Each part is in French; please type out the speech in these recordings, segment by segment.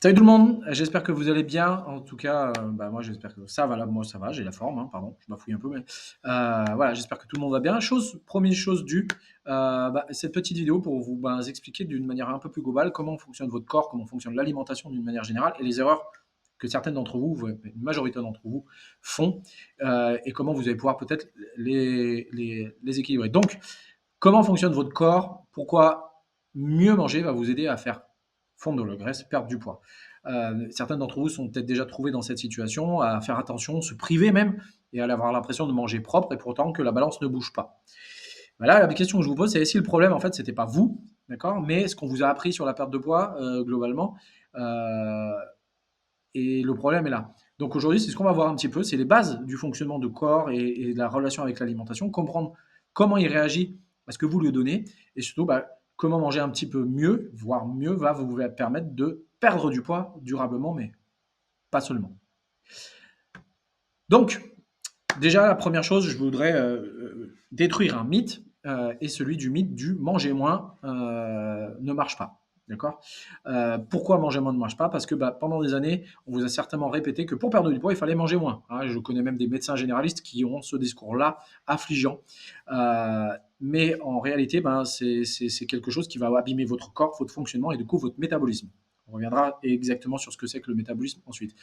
Salut tout le monde, j'espère que vous allez bien. En tout cas, moi j'espère que ça va là, moi ça va, j'ai la forme, hein, pardon, je bafouille un peu, mais voilà, j'espère que tout le monde va bien. Première chose cette petite vidéo pour vous expliquer d'une manière un peu plus globale comment fonctionne votre corps, comment fonctionne l'alimentation d'une manière générale et les erreurs que certaines d'entre vous, une majorité d'entre vous font et comment vous allez pouvoir peut-être les équilibrer. Donc, comment fonctionne votre corps? Pourquoi mieux manger va vous aider à faire fondre la graisse, perdre du poids. Certains d'entre vous sont peut-être déjà trouvés dans cette situation, à faire attention, se priver même, et à avoir l'impression de manger propre, et pourtant que la balance ne bouge pas. Là, la question que je vous pose, c'est si le problème, en fait, c'était pas vous, d'accord, mais ce qu'on vous a appris sur la perte de poids, globalement, euh, et le problème est là. Donc aujourd'hui, c'est ce qu'on va voir un petit peu, c'est les bases du fonctionnement du corps et de la relation avec l'alimentation, comprendre comment il réagit à ce que vous lui donnez, et surtout comment manger un petit peu mieux, voire mieux, va vous permettre de perdre du poids durablement, mais pas seulement. Donc, déjà, la première chose, je voudrais détruire un mythe, et celui du mythe du manger moins ne marche pas. D'accord. Pourquoi manger moins ne marche pas? Parce que pendant des années, on vous a certainement répété que pour perdre du poids, il fallait manger moins. Hein. Je connais même des médecins généralistes qui ont ce discours-là affligeant. Mais en réalité, c'est quelque chose qui va abîmer votre corps, votre fonctionnement et du coup votre métabolisme. On reviendra exactement sur ce que c'est que le métabolisme ensuite.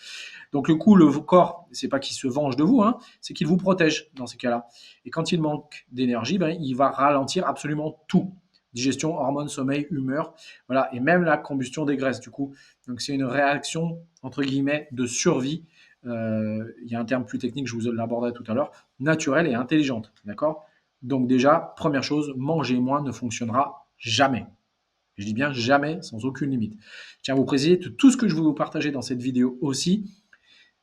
Donc le coup, le corps, c'est pas qu'il se venge de vous, hein, c'est qu'il vous protège dans ces cas-là. Et quand il manque d'énergie, il va ralentir absolument tout. Digestion, hormones, sommeil, humeur, voilà, et même la combustion des graisses, du coup. Donc c'est une réaction, entre guillemets, de survie. Il y a un terme plus technique, je vous l'aborderai tout à l'heure, naturelle et intelligente, d'accord. Donc déjà, première chose, manger moins ne fonctionnera jamais. Je dis bien jamais, sans aucune limite. Je tiens à vous préciser que tout ce que je vais vous partager dans cette vidéo aussi,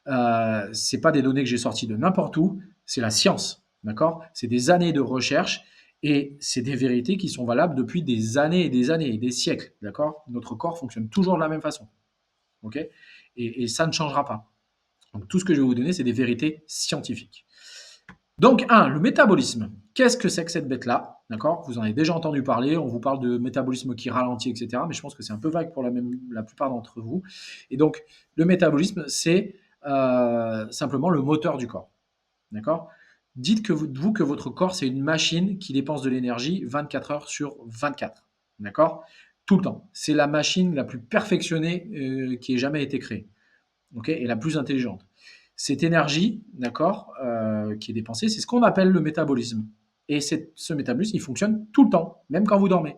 c'est pas des données que j'ai sorties de n'importe où, c'est la science, d'accord? C'est des années de recherche et c'est des vérités qui sont valables depuis des années et des années et des siècles, d'accord? Notre corps fonctionne toujours de la même façon, ok? Et ça ne changera pas. Donc tout ce que je vais vous donner, c'est des vérités scientifiques. Donc, le métabolisme. Qu'est-ce que c'est que cette bête-là? D'accord. Vous en avez déjà entendu parler. On vous parle de métabolisme qui ralentit, etc. Mais je pense que c'est un peu vague pour la plupart d'entre vous. Et donc, le métabolisme, c'est simplement le moteur du corps. D'accord. Dites que vous que votre corps, c'est une machine qui dépense de l'énergie 24 heures sur 24. D'accord. Tout le temps. C'est la machine la plus perfectionnée qui ait jamais été créée. Ok, et la plus intelligente. Cette énergie, d'accord, qui est dépensée, c'est ce qu'on appelle le métabolisme. Et ce métabolisme, il fonctionne tout le temps, même quand vous dormez.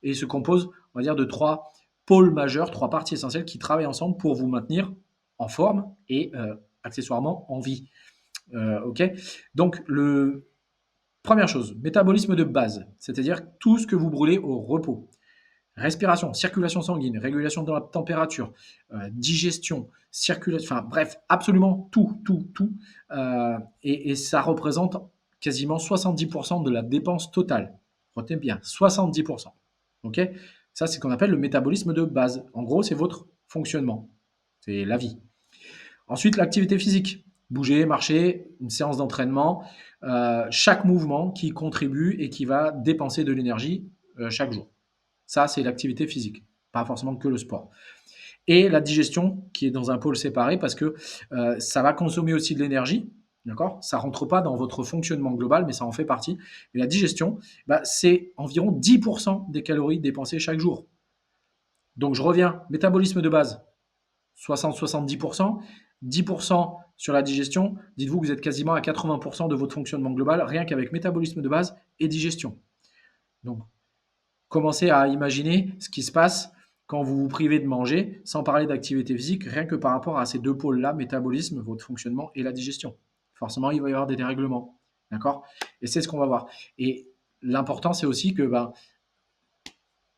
Et il se compose, on va dire, de trois pôles majeurs, trois parties essentielles qui travaillent ensemble pour vous maintenir en forme et accessoirement en vie. Ok. Donc, première chose, métabolisme de base, c'est-à-dire tout ce que vous brûlez au repos. Respiration, circulation sanguine, régulation de la température, digestion, circulation, enfin bref, absolument tout, tout, tout. Et ça représente quasiment 70% de la dépense totale. Retenez bien, 70%. Ok. Ça, c'est ce qu'on appelle le métabolisme de base. En gros, c'est votre fonctionnement. C'est la vie. Ensuite, l'activité physique. Bouger, marcher, une séance d'entraînement, chaque mouvement qui contribue et qui va dépenser de l'énergie chaque jour. Ça, c'est l'activité physique, pas forcément que le sport. Et la digestion, qui est dans un pôle séparé, parce que ça va consommer aussi de l'énergie, d'accord. Ça ne rentre pas dans votre fonctionnement global, mais ça en fait partie. Et la digestion, c'est environ 10% des calories dépensées chaque jour. Donc je reviens, métabolisme de base, 60-70%, 10% sur la digestion, dites-vous que vous êtes quasiment à 80% de votre fonctionnement global, rien qu'avec métabolisme de base et digestion. Donc commencez à imaginer ce qui se passe quand vous vous privez de manger, sans parler d'activité physique, rien que par rapport à ces deux pôles-là, métabolisme, votre fonctionnement et la digestion. Forcément, il va y avoir des dérèglements. D'accord. Et c'est ce qu'on va voir. Et l'important, c'est aussi que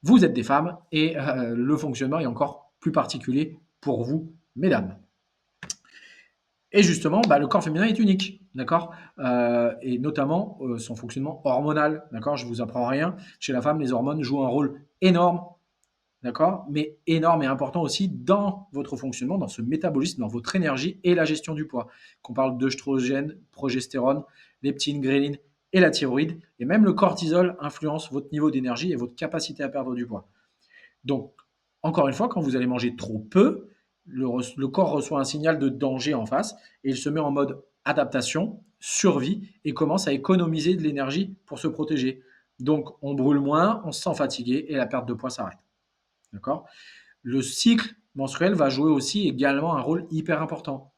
vous êtes des femmes et le fonctionnement est encore plus particulier pour vous, mesdames. Et justement, le corps féminin est unique, d'accord. Et notamment son fonctionnement hormonal, d'accord. Je vous apprends rien. Chez la femme, les hormones jouent un rôle énorme, d'accord, mais énorme et important aussi dans votre fonctionnement, dans ce métabolisme, dans votre énergie et la gestion du poids. Qu'on parle d'œstrogène, progestérone, leptine, gréline et la thyroïde, et même le cortisol influence votre niveau d'énergie et votre capacité à perdre du poids. Donc, encore une fois, quand vous allez manger trop peu, le corps reçoit un signal de danger en face et il se met en mode adaptation, survie et commence à économiser de l'énergie pour se protéger. Donc, on brûle moins, on se sent fatigué et la perte de poids s'arrête. D'accord? Le cycle menstruel va jouer aussi également un rôle hyper important.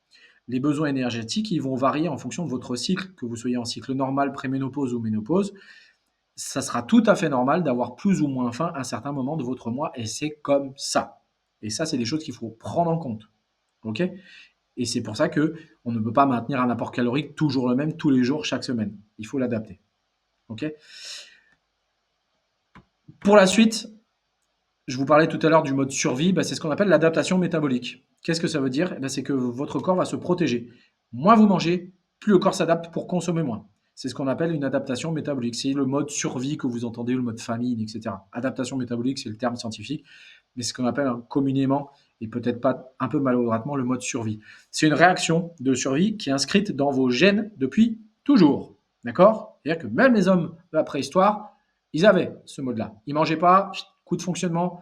Les besoins énergétiques, ils vont varier en fonction de votre cycle, que vous soyez en cycle normal, préménopause ou ménopause. Ça sera tout à fait normal d'avoir plus ou moins faim à un certain moment de votre mois et c'est comme ça. Et ça, c'est des choses qu'il faut prendre en compte. OK? Et c'est pour ça que on ne peut pas maintenir un apport calorique toujours le même tous les jours, chaque semaine. Il faut l'adapter. OK? Pour la suite, je vous parlais tout à l'heure du mode survie, c'est ce qu'on appelle l'adaptation métabolique. Qu'est-ce que ça veut dire? C'est que votre corps va se protéger. Moins vous mangez, plus le corps s'adapte pour consommer moins. C'est ce qu'on appelle une adaptation métabolique. C'est le mode survie que vous entendez, le mode famine, etc. Adaptation métabolique, c'est le terme scientifique, mais c'est ce qu'on appelle communément, et peut-être pas un peu maladroitement, le mode survie. C'est une réaction de survie qui est inscrite dans vos gènes depuis toujours. D'accord? C'est-à-dire que même les hommes de la préhistoire, ils avaient ce mode-là. Ils ne mangeaient pas, coût de fonctionnement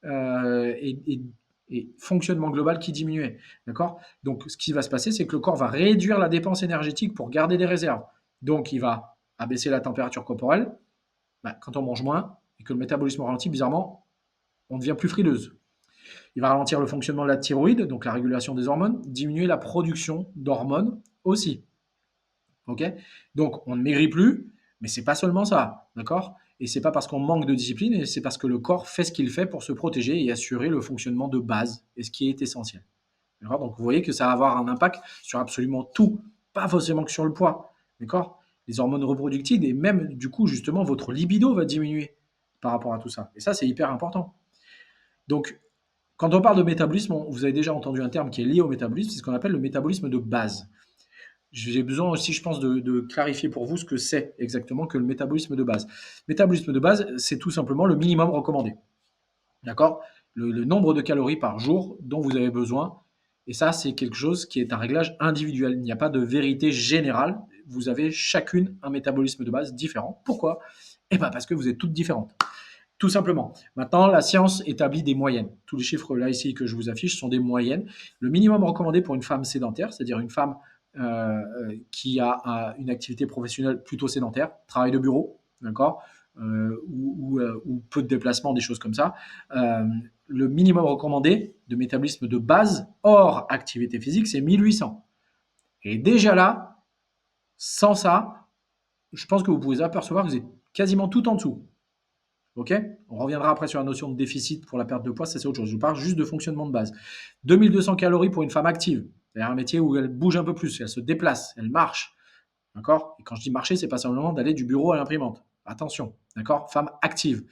et fonctionnement global qui diminuait. D'accord? Donc, ce qui va se passer, c'est que le corps va réduire la dépense énergétique pour garder des réserves. Donc, il va abaisser la température corporelle. Quand on mange moins et que le métabolisme ralentit, bizarrement, on devient plus frileuse. Il va ralentir le fonctionnement de la thyroïde, donc la régulation des hormones, diminuer la production d'hormones aussi. Ok? Donc, on ne maigrit plus, mais c'est pas seulement ça, d'accord? Et c'est pas parce qu'on manque de discipline, et c'est parce que le corps fait ce qu'il fait pour se protéger et assurer le fonctionnement de base, et ce qui est essentiel. D'accord? Donc, vous voyez que ça va avoir un impact sur absolument tout, pas forcément que sur le poids, d'accord? Les hormones reproductives et même, du coup, justement, votre libido va diminuer par rapport à tout ça. Et ça, c'est hyper important. Donc, quand on parle de métabolisme, vous avez déjà entendu un terme qui est lié au métabolisme, c'est ce qu'on appelle le métabolisme de base. J'ai besoin aussi, je pense, de clarifier pour vous ce que c'est exactement que le métabolisme de base. Métabolisme de base, c'est tout simplement le minimum recommandé. D'accord? Le nombre de calories par jour dont vous avez besoin. Et ça, c'est quelque chose qui est un réglage individuel. Il n'y a pas de vérité générale. Vous avez chacune un métabolisme de base différent. Pourquoi? Parce que vous êtes toutes différentes. Tout simplement. Maintenant, la science établit des moyennes. Tous les chiffres là ici que je vous affiche sont des moyennes. Le minimum recommandé pour une femme sédentaire, c'est-à-dire une femme qui a une activité professionnelle plutôt sédentaire, travail de bureau, d'accord, ou peu de déplacements, des choses comme ça. Le minimum recommandé de métabolisme de base hors activité physique, c'est 1800. Et déjà là, sans ça, je pense que vous pouvez apercevoir que vous êtes quasiment tout en dessous. Ok? On reviendra après sur la notion de déficit pour la perte de poids, ça c'est autre chose. Je parle juste de fonctionnement de base. 2200 calories pour une femme active. C'est un métier où elle bouge un peu plus, elle se déplace, elle marche. D'accord? Et quand je dis marcher, c'est pas simplement d'aller du bureau à l'imprimante. Attention, d'accord? Femme active.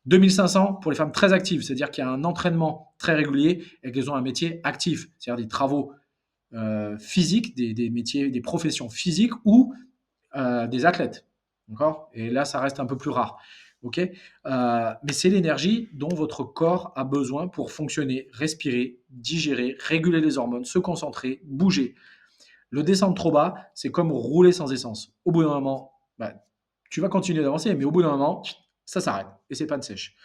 2500 pour les femmes très actives, c'est-à-dire qu'il y a un entraînement très régulier et qu'elles ont un métier actif, c'est-à-dire des travaux physiques, des métiers, des professions physiques ou des athlètes. D'accord? Et là, ça reste un peu plus rare. Ok? Mais c'est l'énergie dont votre corps a besoin pour fonctionner, respirer, digérer, réguler les hormones, se concentrer, bouger. Le descendre trop bas, c'est comme rouler sans essence. Au bout d'un moment, tu vas continuer d'avancer, mais au bout d'un moment, ça s'arrête et c'est pas de sèche.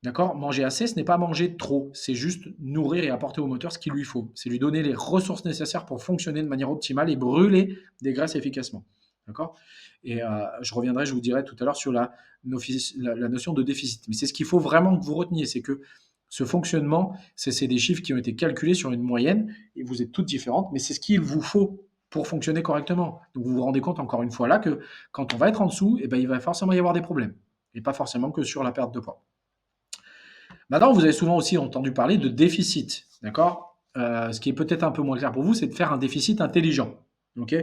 D'accord? Manger assez, ce n'est pas manger trop, c'est juste nourrir et apporter au moteur ce qu'il lui faut. C'est lui donner les ressources nécessaires pour fonctionner de manière optimale et brûler des graisses efficacement. D'accord? Et je reviendrai, je vous dirai tout à l'heure sur la notion de déficit. Mais c'est ce qu'il faut vraiment que vous reteniez, c'est que ce fonctionnement, c'est des chiffres qui ont été calculés sur une moyenne, et vous êtes toutes différentes, mais c'est ce qu'il vous faut pour fonctionner correctement. Donc vous vous rendez compte encore une fois là que quand on va être en dessous, il va forcément y avoir des problèmes. Et pas forcément que sur la perte de poids. Maintenant, vous avez souvent aussi entendu parler de déficit, d'accord? Ce qui est peut-être un peu moins clair pour vous, c'est de faire un déficit intelligent. Ok?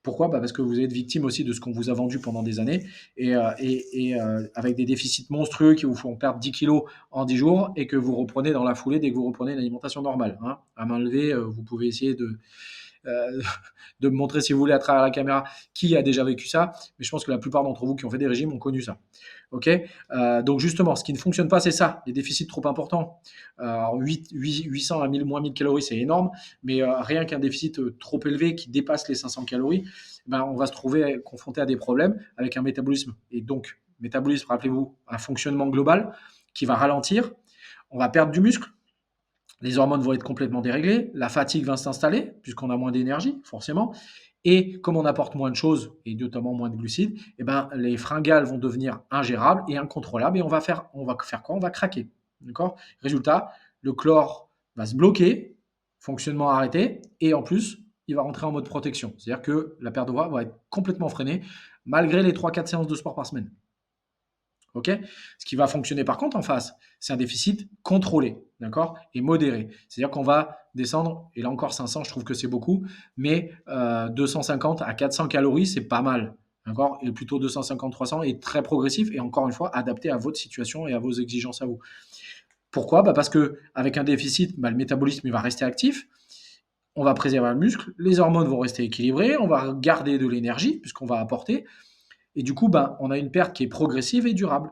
Pourquoi? Parce que vous êtes victime aussi de ce qu'on vous a vendu pendant des années et avec des déficits monstrueux qui vous font perdre 10 kilos en 10 jours et que vous reprenez dans la foulée dès que vous reprenez une alimentation normale, hein. À main levée, vous pouvez essayer euh, de me montrer, si vous voulez, à travers la caméra, qui a déjà vécu ça. Mais je pense que la plupart d'entre vous qui ont fait des régimes ont connu ça. Ok? Donc justement, ce qui ne fonctionne pas, c'est ça, les déficits trop importants. Alors 800 à 1000, moins 1000 calories, c'est énorme, mais rien qu'un déficit trop élevé qui dépasse les 500 calories, on va se trouver confronté à des problèmes avec un métabolisme. Et donc, métabolisme, rappelez-vous, un fonctionnement global qui va ralentir. On va perdre du muscle, Les hormones vont être complètement déréglées, la fatigue va s'installer, puisqu'on a moins d'énergie, forcément. Et comme on apporte moins de choses, et notamment moins de glucides, eh ben, les fringales vont devenir ingérables et incontrôlables, et on va faire quoi? On va craquer. D'accord? Résultat, le chlore va se bloquer, fonctionnement arrêté, et en plus, il va rentrer en mode protection. C'est-à-dire que la perte de poids va être complètement freinée, malgré les 3-4 séances de sport par semaine. Ok. Ce qui va fonctionner par contre en face, c'est un déficit contrôlé, d'accord, et modéré. C'est-à-dire qu'on va descendre, et là encore 500, je trouve que c'est beaucoup, mais 250 à 400 calories, c'est pas mal, d'accord, et plutôt 250-300 est très progressif et encore une fois adapté à votre situation et à vos exigences à vous. Pourquoi? Bah parce que avec un déficit, bah, le métabolisme il va rester actif, on va préserver le muscle, les hormones vont rester équilibrées, on va garder de l'énergie puisqu'on va apporter, et du coup, bah, on a une perte qui est progressive et durable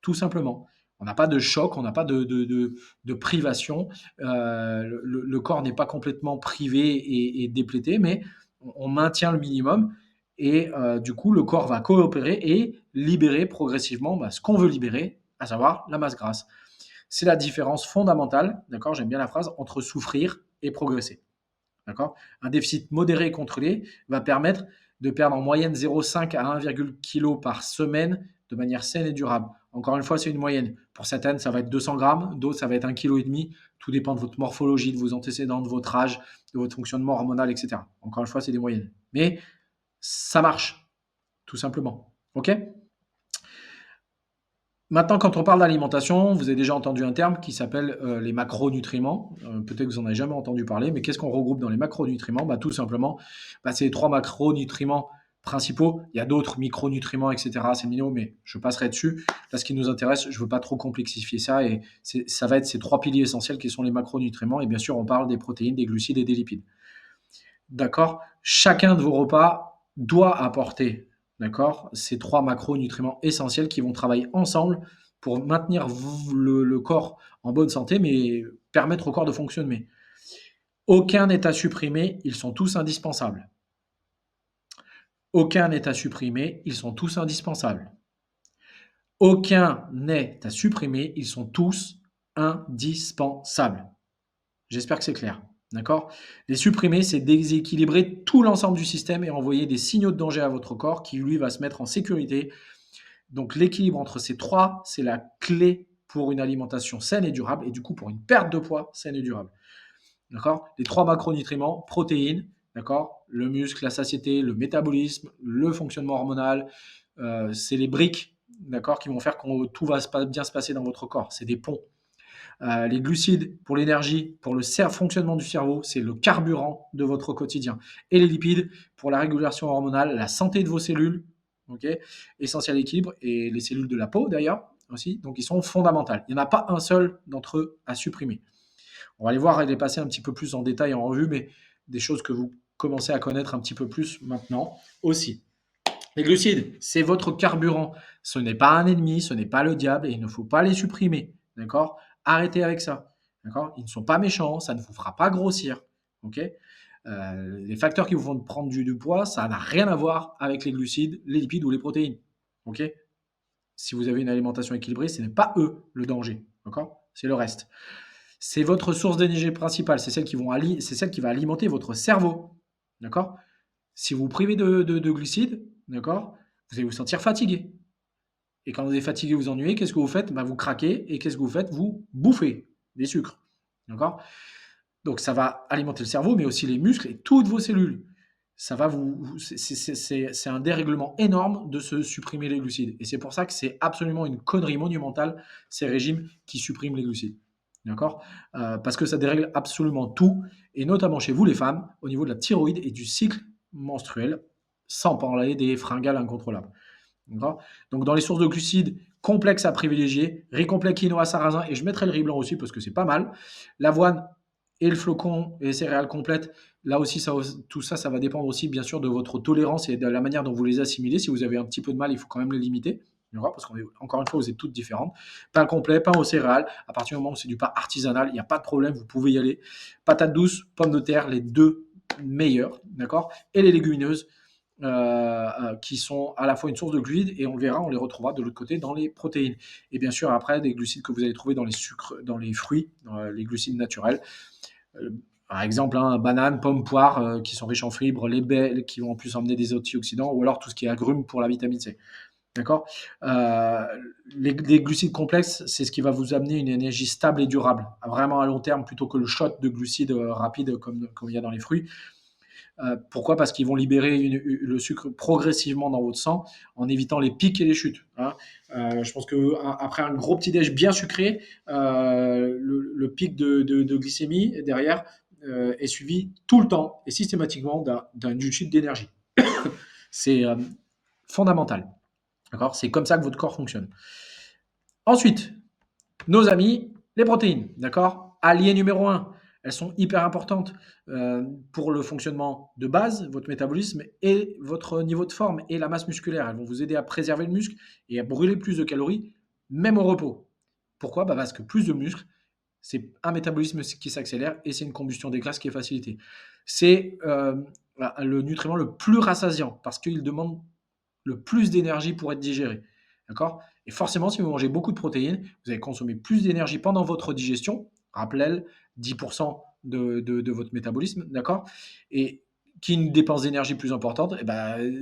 tout simplement. On n'a pas de choc, on n'a pas de privation. Le corps n'est pas complètement privé et déplété, mais on maintient le minimum. Et du coup, le corps va coopérer et libérer progressivement bah, ce qu'on veut libérer, à savoir la masse grasse. C'est la différence fondamentale, d'accord, j'aime bien la phrase, entre souffrir et progresser. D'accord. Un déficit modéré et contrôlé va permettre de perdre en moyenne 0,5 à 1,0 kg par semaine de manière saine et durable. Encore une fois, c'est une moyenne. Pour certaines, ça va être 200 grammes, d'autres, ça va être 1,5 kg. Tout dépend de votre morphologie, de vos antécédents, de votre âge, de votre fonctionnement hormonal, etc. Encore une fois, c'est des moyennes. Mais ça marche, tout simplement. OK? Maintenant, quand on parle d'alimentation, vous avez déjà entendu un terme qui s'appelle les macronutriments. Peut-être que vous n'en avez jamais entendu parler, mais qu'est-ce qu'on regroupe dans les macronutriments? Bah, tout simplement, bah, c'est les trois macronutriments principaux. Il y a d'autres micronutriments, etc. C'est mignon, mais je passerai dessus. Là, ce qui nous intéresse, je ne veux pas trop complexifier ça, et ça va être ces trois piliers essentiels qui sont les macronutriments. Et bien sûr, on parle des protéines, des glucides et des lipides. D'accord? Chacun de vos repas doit apporter, d'accord, ces trois macronutriments essentiels qui vont travailler ensemble pour maintenir le corps en bonne santé, mais permettre au corps de fonctionner. Aucun n'est à supprimer, ils sont tous indispensables. Aucun n'est à supprimer, ils sont tous indispensables. Aucun n'est à supprimer, ils sont tous indispensables. J'espère que c'est clair. D'accord? Les supprimer, c'est déséquilibrer tout l'ensemble du système et envoyer des signaux de danger à votre corps qui, lui, va se mettre en sécurité. Donc, l'équilibre entre ces trois, c'est la clé pour une alimentation saine et durable et du coup pour une perte de poids saine et durable. D'accord? Les trois macronutriments, protéines, d'accord? Le muscle, la satiété, le métabolisme, le fonctionnement hormonal, c'est les briques, d'accord, qui vont faire que tout va bien se passer dans votre corps. C'est des ponts. Les glucides pour l'énergie, pour le fonctionnement du cerveau, c'est le carburant de votre quotidien. Et les lipides pour la régulation hormonale, la santé de vos cellules, okay, essentiel équilibre, et les cellules de la peau d'ailleurs aussi, donc ils sont fondamentaux. Il n'y en a pas un seul d'entre eux à supprimer. On va les voir et les passer un petit peu plus en détail en revue, mais des choses que vous commencez à connaître un petit peu plus maintenant aussi. Les glucides, c'est votre carburant. Ce n'est pas un ennemi, ce n'est pas le diable et il ne faut pas les supprimer. D'accord? Arrêtez avec ça. D'accord? Ils ne sont pas méchants, ça ne vous fera pas grossir. Ok? Les facteurs qui vous font prendre du poids, ça n'a rien à voir avec les glucides, les lipides ou les protéines. Ok? Si vous avez une alimentation équilibrée, ce n'est pas eux le danger. D'accord? C'est le reste. C'est votre source d'énergie principale. C'est celle qui va alimenter votre cerveau. D'accord? Si vous vous privez de glucides, d'accord, vous allez vous sentir fatigué. Et quand vous êtes fatigué, vous ennuyez, qu'est-ce que vous faites? Bah, vous craquez. Et qu'est-ce que vous faites? Vous bouffez des sucres. D'accord? Donc ça va alimenter le cerveau, mais aussi les muscles et toutes vos cellules. Ça va c'est un dérèglement énorme de se supprimer les glucides. Et c'est pour ça que c'est absolument une connerie monumentale, ces régimes qui suppriment les glucides. D'accord? Parce que ça dérègle absolument tout, et notamment chez vous les femmes, au niveau de la thyroïde et du cycle menstruel, sans parler des fringales incontrôlables. D'accord? Donc dans les sources de glucides complexes à privilégier, riz complet, quinoa, sarrasin, et je mettrai le riz blanc aussi parce que c'est pas mal. L'avoine et le flocon et les céréales complètes, là aussi, tout ça, ça va dépendre aussi bien sûr de votre tolérance et de la manière dont vous les assimilez. Si vous avez un petit peu de mal, il faut quand même les limiter. Parce qu'encore une fois, vous êtes toutes différentes. Pain complet, pain aux céréales. À partir du moment où c'est du pain artisanal, il n'y a pas de problème, vous pouvez y aller. Patates douces, pommes de terre, les deux meilleures, d'accord. Et les légumineuses, qui sont à la fois une source de glucides et on le verra, on les retrouvera de l'autre côté dans les protéines. Et bien sûr, après, des glucides que vous allez trouver dans les sucres, dans les fruits, dans les glucides naturels. Par exemple, hein, bananes, pommes, poires, qui sont riches en fibres, les baies qui vont en plus emmener des antioxydants, ou alors tout ce qui est agrumes pour la vitamine C. D'accord. Les glucides complexes, c'est ce qui va vous amener une énergie stable et durable, vraiment à long terme, plutôt que le shot de glucides rapide comme il y a dans les fruits. Pourquoi? Parce qu'ils vont libérer le sucre progressivement dans votre sang en évitant les pics et les chutes, hein. Je pense qu'après un gros petit déj bien sucré, le pic de glycémie derrière est suivi tout le temps et systématiquement d'une chute d'énergie. C'est fondamental. D'accord. C'est comme ça que votre corps fonctionne. Ensuite, nos amis, les protéines. D'accord. Allié numéro 1. Elles sont hyper importantes pour le fonctionnement de base, votre métabolisme et votre niveau de forme et la masse musculaire. Elles vont vous aider à préserver le muscle et à brûler plus de calories, même au repos. Pourquoi? Parce que plus de muscles, c'est un métabolisme qui s'accélère et c'est une combustion des graisses qui est facilitée. C'est le nutriment le plus rassasiant parce qu'il demande le plus d'énergie pour être digéré. D'accord. Et forcément, si vous mangez beaucoup de protéines, vous allez consommer plus d'énergie pendant votre digestion. Rappelez 10% de votre métabolisme. D'accord. Et qui une dépense d'énergie plus importante,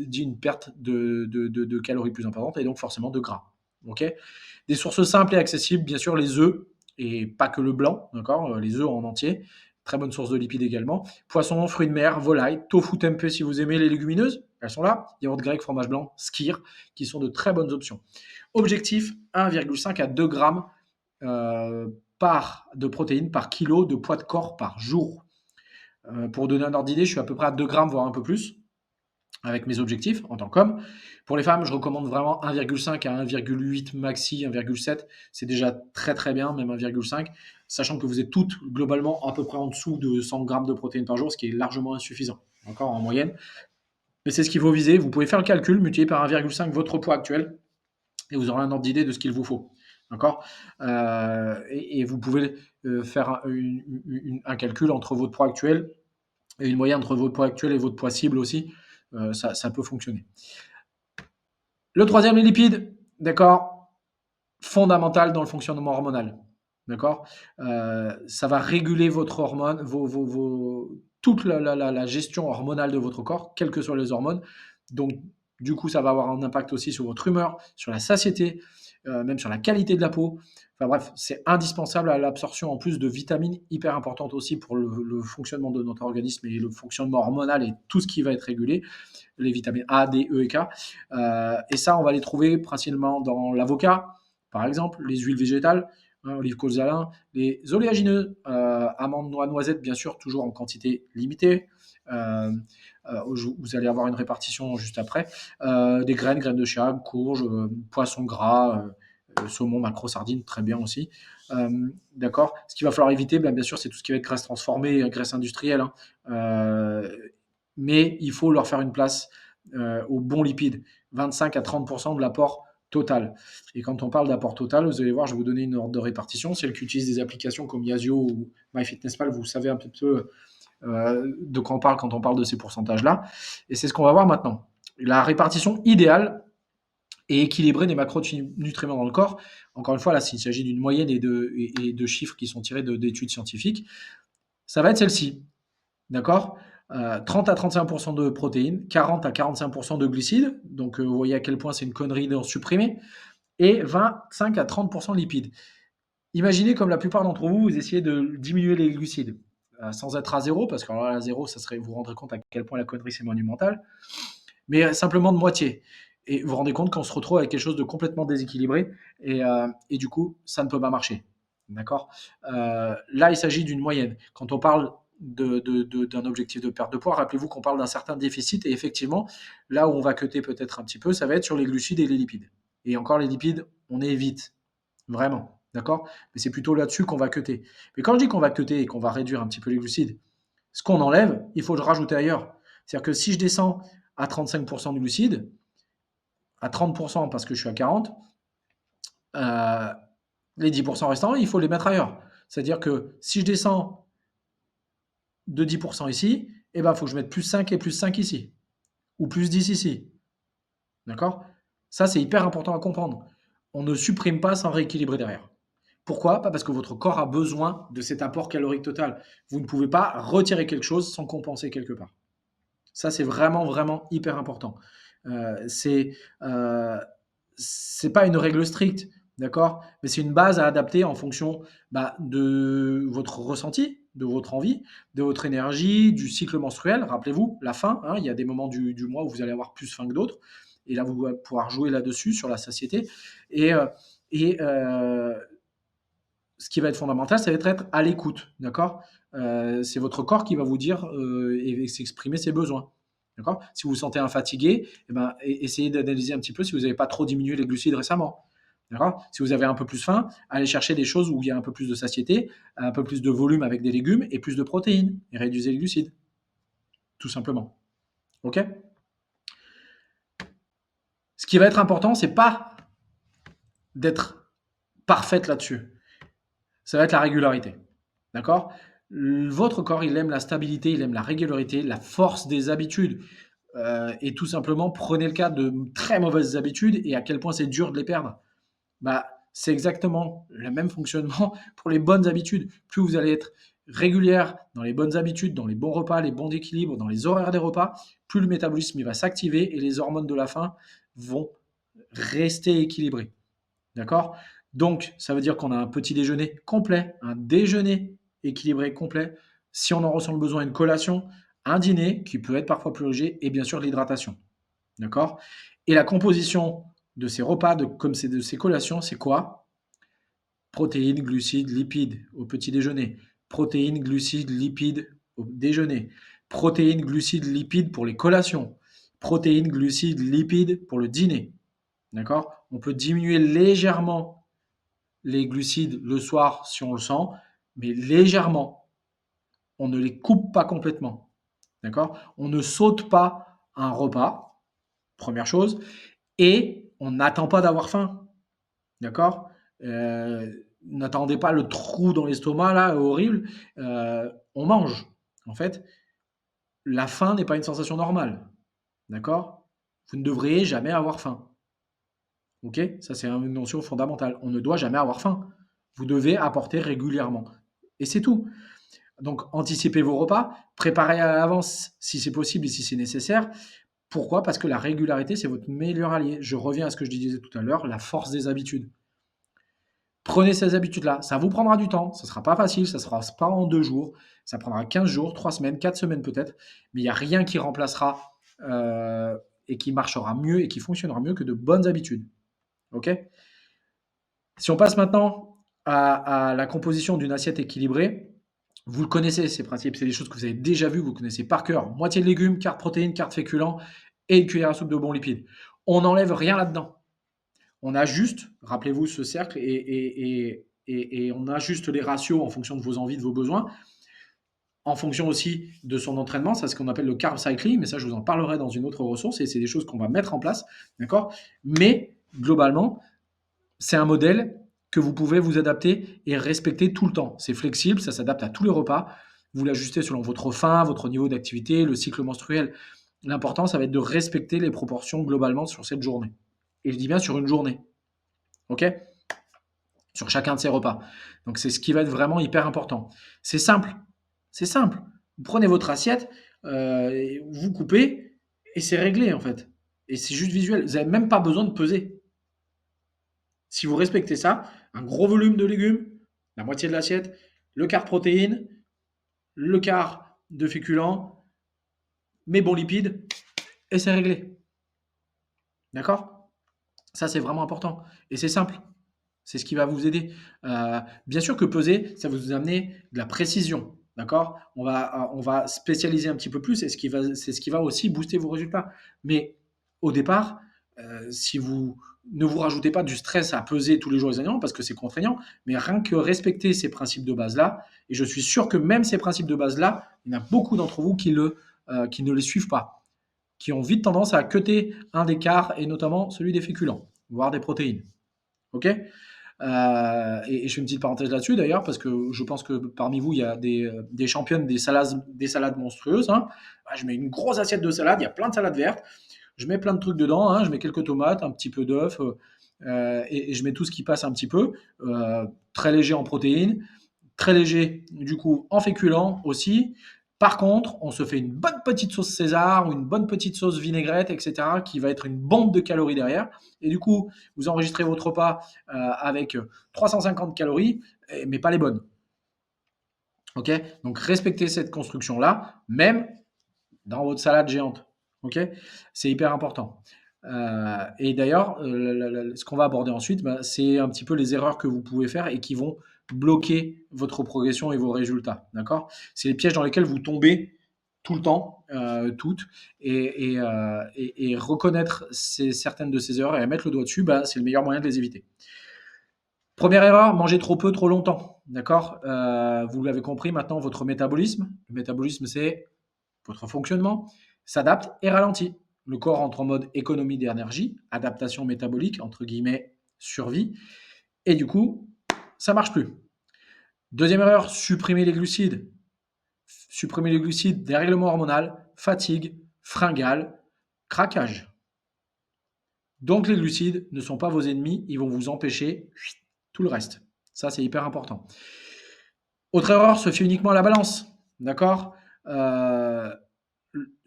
dit une perte de calories plus importante et donc forcément de gras. Ok. Des sources simples et accessibles, bien sûr, les œufs et pas que le blanc, d'accord, les œufs en entier. Très bonne source de lipides également. Poissons, fruits de mer, volailles, tofu tempeh si vous aimez les légumineuses, elles sont là. Yaourt grec, fromage blanc, skyr, qui sont de très bonnes options. Objectif 1,5 à 2 grammes de protéines par kilo de poids de corps par jour. Pour donner un ordre d'idée, je suis à peu près à 2 grammes, voire un peu plus, avec mes objectifs en tant qu'homme. Pour les femmes, je recommande vraiment 1,5 à 1,8 maxi, 1,7. C'est déjà très très bien, même 1,5, sachant que vous êtes toutes globalement à peu près en dessous de 100 grammes de protéines par jour, ce qui est largement insuffisant, encore en moyenne. Mais c'est ce qu'il faut viser. Vous pouvez faire le calcul, multiplier par 1,5 votre poids actuel, et vous aurez un ordre d'idée de ce qu'il vous faut. D'accord. Et vous pouvez faire un calcul entre votre poids actuel et une moyenne entre votre poids actuel et votre poids cible aussi. Ça peut fonctionner. Le troisième, les lipides. D'accord. Fondamental dans le fonctionnement hormonal. D'accord. Ça va réguler votre hormone, toute la gestion hormonale de votre corps, quelles que soient les hormones. Donc, du coup, ça va avoir un impact aussi sur votre humeur, sur la satiété, même sur la qualité de la peau. Enfin bref, c'est indispensable à l'absorption en plus de vitamines, hyper importantes aussi pour le fonctionnement de notre organisme et le fonctionnement hormonal et tout ce qui va être régulé, les vitamines A, D, E et K. Et ça, on va les trouver principalement dans l'avocat, par exemple, les huiles végétales, hein, olives, colza, les oléagineux, amandes, noix, noisettes, bien sûr, toujours en quantité limitée. Vous allez avoir une répartition juste après. Des graines de chia, courges, poissons gras, saumon, maquereau, sardines, très bien aussi. D'accord. Ce qu'il va falloir éviter, bien sûr, c'est tout ce qui va être graisse transformée, graisse industrielle, hein. Mais il faut leur faire une place aux bons lipides, 25 à 30% de l'apport total. Et quand on parle d'apport total, vous allez voir, je vais vous donner une ordre de répartition. Celles qui utilisent des applications comme Yazio ou MyFitnessPal, vous savez un petit peu de quoi on parle quand on parle de ces pourcentages-là. Et c'est ce qu'on va voir maintenant. La répartition idéale et équilibrée des macronutriments dans le corps. Encore une fois, là, s'il s'agit d'une moyenne et de chiffres qui sont tirés d'études scientifiques, ça va être celle-ci. D'accord. 30 à 35% de protéines, 40 à 45% de glucides. Donc, vous voyez à quel point c'est une connerie d'en supprimer. Et 25 à 30% de lipides. Imaginez comme la plupart d'entre vous, vous essayez de diminuer les glucides sans être à zéro, parce qu'à à zéro, vous vous rendrez compte à quel point la connerie c'est monumental, mais simplement de moitié. Et vous vous rendez compte qu'on se retrouve avec quelque chose de complètement déséquilibré, et du coup, ça ne peut pas marcher. D'accord. Là, il s'agit d'une moyenne. Quand on parle d'un objectif de perte de poids, rappelez-vous qu'on parle d'un certain déficit, et effectivement, là où on va cuter peut-être un petit peu, ça va être sur les glucides et les lipides. Et encore, les lipides, on évite. Vraiment. D'accord. Mais c'est plutôt là-dessus qu'on va cuter. Mais quand je dis qu'on va cuter et qu'on va réduire un petit peu les glucides, ce qu'on enlève, il faut le rajouter ailleurs. C'est-à-dire que si je descends à 35% de glucides, à 30% parce que je suis à 40, euh, les 10% restants, il faut les mettre ailleurs. C'est-à-dire que si je descends de 10% ici, il faut que je mette plus 5 et plus 5 ici. ou plus 10 ici. D'accord? Ça, c'est hyper important à comprendre. On ne supprime pas sans rééquilibrer derrière. Pourquoi? Pas parce que votre corps a besoin de cet apport calorique total. Vous ne pouvez pas retirer quelque chose sans compenser quelque part. Ça, c'est vraiment, vraiment hyper important. Euh, c'est euh, c'est pas une règle stricte, d'accord? Mais c'est une base à adapter en fonction de votre ressenti, de votre envie, de votre énergie, du cycle menstruel. Rappelez-vous, la faim, hein, il y a des moments du mois où vous allez avoir plus faim que d'autres. Et là, vous allez pouvoir jouer là-dessus, sur la satiété. Et, euh, et ce qui va être fondamental, ça va être à l'écoute, d'accord? C'est votre corps qui va vous dire et s'exprimer ses besoins. D'accord? Si vous vous sentez fatigué, eh ben, essayez d'analyser un petit peu si vous n'avez pas trop diminué les glucides récemment. D'accord? Si vous avez un peu plus faim, allez chercher des choses où il y a un peu plus de satiété, un peu plus de volume avec des légumes et plus de protéines. Et réduisez les glucides, tout simplement. OK? Ce qui va être important, c'est pas d'être parfaite là-dessus. Ça va être la régularité. D'accord? Votre corps, il aime la stabilité, il aime la régularité, la force des habitudes. Et tout simplement, prenez le cas de très mauvaises habitudes et à quel point c'est dur de les perdre. C'est exactement le même fonctionnement pour les bonnes habitudes. Plus vous allez être régulière dans les bonnes habitudes, dans les bons repas, les bons équilibres, dans les horaires des repas, plus le métabolisme il va s'activer et les hormones de la faim vont rester équilibrées. D'accord? Donc, ça veut dire qu'on a un petit déjeuner complet, un déjeuner équilibré complet. Si on en ressent le besoin, une collation, un dîner qui peut être parfois plus léger et bien sûr l'hydratation. D'accord? Et la composition de ces repas, comme c'est de ces collations, c'est quoi? Protéines, glucides, lipides au petit déjeuner. Protéines, glucides, lipides au déjeuner. Protéines, glucides, lipides pour les collations. Protéines, glucides, lipides pour le dîner. D'accord? On peut diminuer légèrement les glucides le soir si on le sent, mais légèrement. On ne les coupe pas complètement. D'accord? On ne saute pas un repas, première chose, et on n'attend pas d'avoir faim. D'accord? N'attendez pas le trou dans l'estomac, là, horrible. On mange. En fait, la faim n'est pas une sensation normale. D'accord? Vous ne devriez jamais avoir faim. Ok? Ça, c'est une notion fondamentale. On ne doit jamais avoir faim. Vous devez apporter régulièrement. Et c'est tout. Donc, anticipez vos repas, préparez à l'avance si c'est possible et si c'est nécessaire. Pourquoi? Parce que la régularité, c'est votre meilleur allié. Je reviens à ce que je disais tout à l'heure, la force des habitudes. Prenez ces habitudes-là. Ça vous prendra du temps. Ça ne sera pas facile. Ça ne sera pas en 2 jours. Ça prendra 15 jours, 3 semaines, 4 semaines peut-être. Mais il n'y a rien qui remplacera et qui marchera mieux et qui fonctionnera mieux que de bonnes habitudes. OK? Si on passe maintenant à la composition d'une assiette équilibrée, vous le connaissez, ces principes. C'est des choses que vous avez déjà vues, vous connaissez par cœur. Moitié de légumes, quart de protéines, quart de féculents et une cuillère à soupe de bons lipides. On n'enlève rien là-dedans. On ajuste, rappelez-vous ce cercle, et on ajuste les ratios en fonction de vos envies, de vos besoins, en fonction aussi de son entraînement. C'est ce qu'on appelle le carb cycling, mais ça, je vous en parlerai dans une autre ressource, et c'est des choses qu'on va mettre en place, d'accord? Mais globalement, c'est un modèle que vous pouvez vous adapter et respecter tout le temps. C'est flexible, ça s'adapte à tous les repas. Vous l'ajustez selon votre faim, votre niveau d'activité, le cycle menstruel. L'important, ça va être de respecter les proportions globalement sur cette journée. Et je dis bien sur une journée. OK? Sur chacun de ces repas. Donc c'est ce qui va être vraiment hyper important. C'est simple. C'est simple. Vous prenez votre assiette, vous coupez et c'est réglé en fait. Et c'est juste visuel. Vous n'avez même pas besoin de peser. Si vous respectez ça, un gros volume de légumes, la moitié de l'assiette, le quart de protéines, le quart de féculents, mes bons lipides, et c'est réglé. D'accord? Ça, c'est vraiment important. Et c'est simple. C'est ce qui va vous aider. Bien sûr que peser, ça va vous amener de la précision. D'accord? On va spécialiser un petit peu plus et c'est ce qui va aussi booster vos résultats. Mais au départ, si vous ne vous rajoutez pas du stress à peser tous les jours les aliments parce que c'est contraignant, mais rien que respecter ces principes de base-là, et je suis sûr que même ces principes de base-là, il y en a beaucoup d'entre vous qui ne les suivent pas, qui ont vite tendance à cuter un des quarts et notamment celui des féculents, voire des protéines. OK? Et je fais une petite parenthèse là-dessus d'ailleurs, parce que je pense que parmi vous, il y a des championnes des salades monstrueuses, hein. Ah, je mets une grosse assiette de salade, il y a plein de salades vertes. Je mets plein de trucs dedans, hein. Je mets quelques tomates, un petit peu d'œuf, et je mets tout ce qui passe un petit peu. Très léger en protéines, très léger du coup en féculents aussi. Par contre, on se fait une bonne petite sauce César ou une bonne petite sauce vinaigrette, etc., qui va être une bombe de calories derrière. Et du coup, vous enregistrez votre repas avec 350 calories, mais pas les bonnes. Ok. Donc respectez cette construction-là, même dans votre salade géante. Ok. C'est hyper important. Et d'ailleurs, ce qu'on va aborder ensuite, bah, c'est un petit peu les erreurs que vous pouvez faire et qui vont bloquer votre progression et vos résultats. D'accord. C'est les pièges dans lesquels vous tombez tout le temps, toutes, et reconnaître certaines de ces erreurs et mettre le doigt dessus, bah, c'est le meilleur moyen de les éviter. Première erreur, manger trop peu, trop longtemps. D'accord. Vous l'avez compris maintenant, votre métabolisme. Le métabolisme, c'est votre fonctionnement s'adapte et ralentit. Le corps entre en mode économie d'énergie, adaptation métabolique, entre guillemets, survie, et du coup, ça marche plus. Deuxième erreur, supprimer les glucides. Supprimer les glucides, dérèglement hormonal, fatigue, fringale, craquage. Donc les glucides ne sont pas vos ennemis, ils vont vous empêcher tout le reste. Ça, c'est hyper important. Autre erreur, se fier uniquement à la balance. D'accord.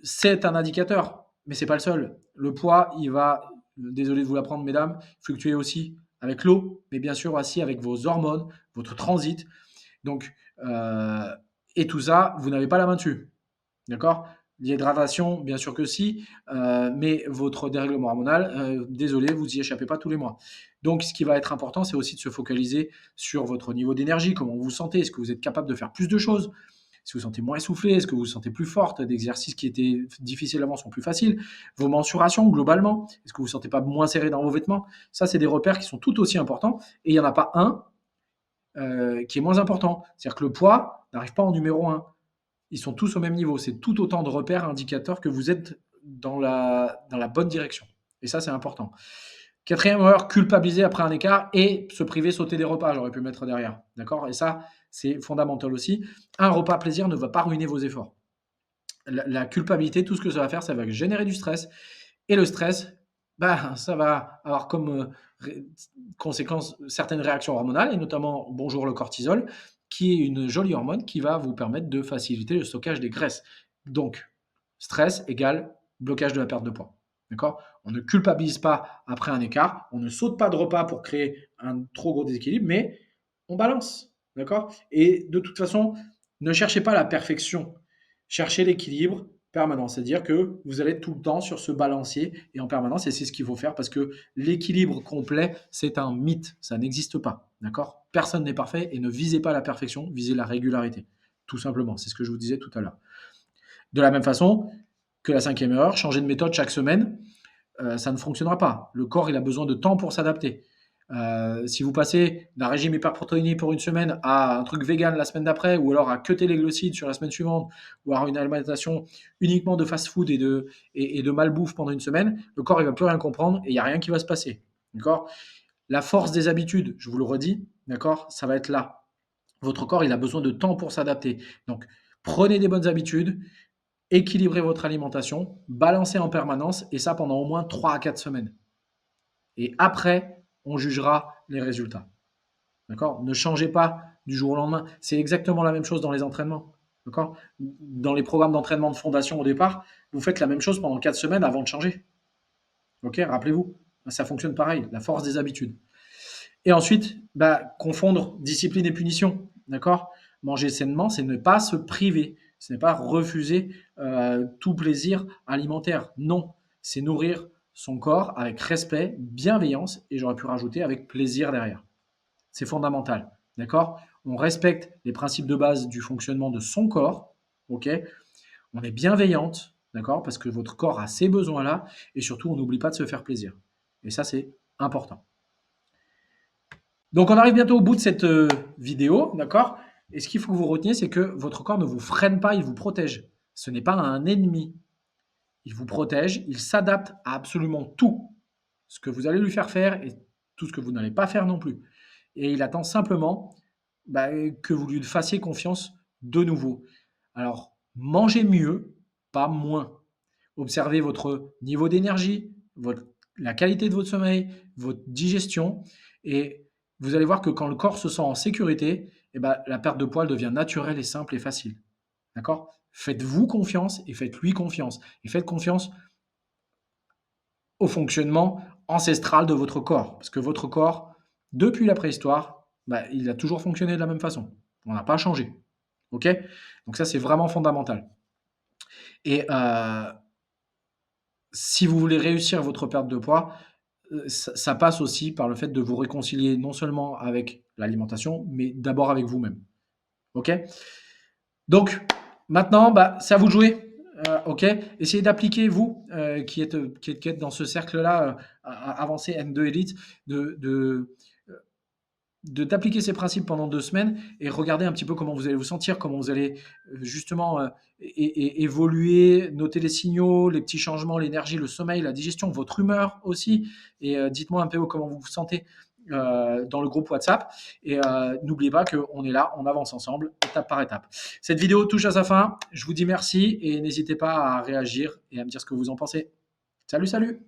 C'est un indicateur, mais c'est pas le seul. Le poids, il va, désolé de vous l'apprendre, mesdames, fluctuer aussi avec l'eau, mais bien sûr aussi avec vos hormones, votre transit. Donc, et tout ça, vous n'avez pas la main dessus. D'accord. L'hydratation, bien sûr que si, mais votre dérèglement hormonal, désolé, vous n'y échappez pas tous les mois. Donc, ce qui va être important, c'est aussi de se focaliser sur votre niveau d'énergie, comment vous vous sentez, est-ce que vous êtes capable de faire plus de choses, est-ce que vous vous sentez moins essoufflé, est-ce que vous vous sentez plus forte, d'exercices qui étaient difficiles avant sont plus faciles, vos mensurations globalement, est-ce que vous ne vous sentez pas moins serré dans vos vêtements. Ça, c'est des repères qui sont tout aussi importants, et il n'y en a pas un qui est moins important. C'est-à-dire que le poids n'arrive pas en numéro un. Ils sont tous au même niveau. C'est tout autant de repères, indicateurs que vous êtes dans la bonne direction. Et ça, c'est important. Quatrième erreur, culpabiliser après un écart et se priver, sauter des repas. J'aurais pu mettre derrière. D'accord. Et ça, c'est fondamental aussi. Un repas plaisir ne va pas ruiner vos efforts. La culpabilité, tout ce que ça va faire, ça va générer du stress. Et le stress, bah, ça va avoir comme conséquence certaines réactions hormonales, et notamment, bonjour le cortisol, qui est une jolie hormone qui va vous permettre de faciliter le stockage des graisses. Donc, stress égale blocage de la perte de poids. D'accord. On ne culpabilise pas après un écart, on ne saute pas de repas pour créer un trop gros déséquilibre, mais on balance. D'accord. Et de toute façon, ne cherchez pas la perfection, cherchez l'équilibre permanent. C'est-à-dire que vous allez être tout le temps sur ce balancier et en permanence, et c'est ce qu'il faut faire parce que l'équilibre complet, c'est un mythe. Ça n'existe pas. D'accord. Personne n'est parfait et ne visez pas la perfection, visez la régularité. Tout simplement. C'est ce que je vous disais tout à l'heure. De la même façon que la cinquième erreur, changer de méthode chaque semaine, ça ne fonctionnera pas. Le corps, il a besoin de temps pour s'adapter. Si vous passez d'un régime hyperprotéiné pour une semaine à un truc vegan la semaine d'après, ou alors à cuter les glucides sur la semaine suivante, ou à une alimentation uniquement de fast-food et de malbouffe pendant une semaine, le corps, il va plus rien comprendre et il n'y a rien qui va se passer. D'accord. La force des habitudes, je vous le redis, d'accord, ça va être là. Votre corps, il a besoin de temps pour s'adapter. Donc, prenez des bonnes habitudes, équilibrez votre alimentation, balancez en permanence, et ça pendant au moins 3 à 4 semaines. Et après, on jugera les résultats. D'accord. Ne changez pas du jour au lendemain. C'est exactement la même chose dans les entraînements. D'accord. Dans les programmes d'entraînement de fondation au départ, vous faites la même chose pendant 4 semaines avant de changer. Ok. Rappelez-vous, ça fonctionne pareil, la force des habitudes. Et ensuite, confondre discipline et punition. D'accord. Manger sainement, c'est ne pas se priver. Ce n'est pas refuser tout plaisir alimentaire. Non, c'est nourrir son corps avec respect, bienveillance, et j'aurais pu rajouter avec plaisir derrière. C'est fondamental. D'accord. On respecte les principes de base du fonctionnement de son corps. Ok. On est bienveillante. D'accord. Parce que votre corps a ces besoins-là. Et surtout, on n'oublie pas de se faire plaisir. Et ça, c'est important. Donc, on arrive bientôt au bout de cette vidéo. D'accord. Et ce qu'il faut que vous reteniez, c'est que votre corps ne vous freine pas, il vous protège. Ce n'est pas un ennemi. Il vous protège, il s'adapte à absolument tout ce que vous allez lui faire faire et tout ce que vous n'allez pas faire non plus. et il attend simplement que vous lui fassiez confiance de nouveau. Alors, mangez mieux, pas moins. Observez votre niveau d'énergie, la qualité de votre sommeil, votre digestion, et vous allez voir que quand le corps se sent en sécurité, la perte de poids devient naturelle et simple et facile. D'accord? Faites-vous confiance et faites-lui confiance. Et faites confiance au fonctionnement ancestral de votre corps. Parce que votre corps, depuis la préhistoire, il a toujours fonctionné de la même façon. On n'a pas changé. OK? Donc ça, c'est vraiment fondamental. Et si vous voulez réussir votre perte de poids, ça passe aussi par le fait de vous réconcilier non seulement avec l'alimentation, mais d'abord avec vous-même. OK? Donc maintenant, c'est à vous de jouer. OK? Essayez d'appliquer, vous, qui êtes dans ce cercle-là, avancé N2 Elite, d'appliquer ces principes pendant 2 semaines et regardez un petit peu comment vous allez vous sentir, comment vous allez justement évoluer, noter les signaux, les petits changements, l'énergie, le sommeil, la digestion, votre humeur aussi. Et dites-moi un peu comment vous vous sentez dans le groupe WhatsApp. Et n'oubliez pas qu'on est là, on avance ensemble, étape par étape. Cette vidéo touche à sa fin. Je vous dis merci et n'hésitez pas à réagir et à me dire ce que vous en pensez. Salut, salut!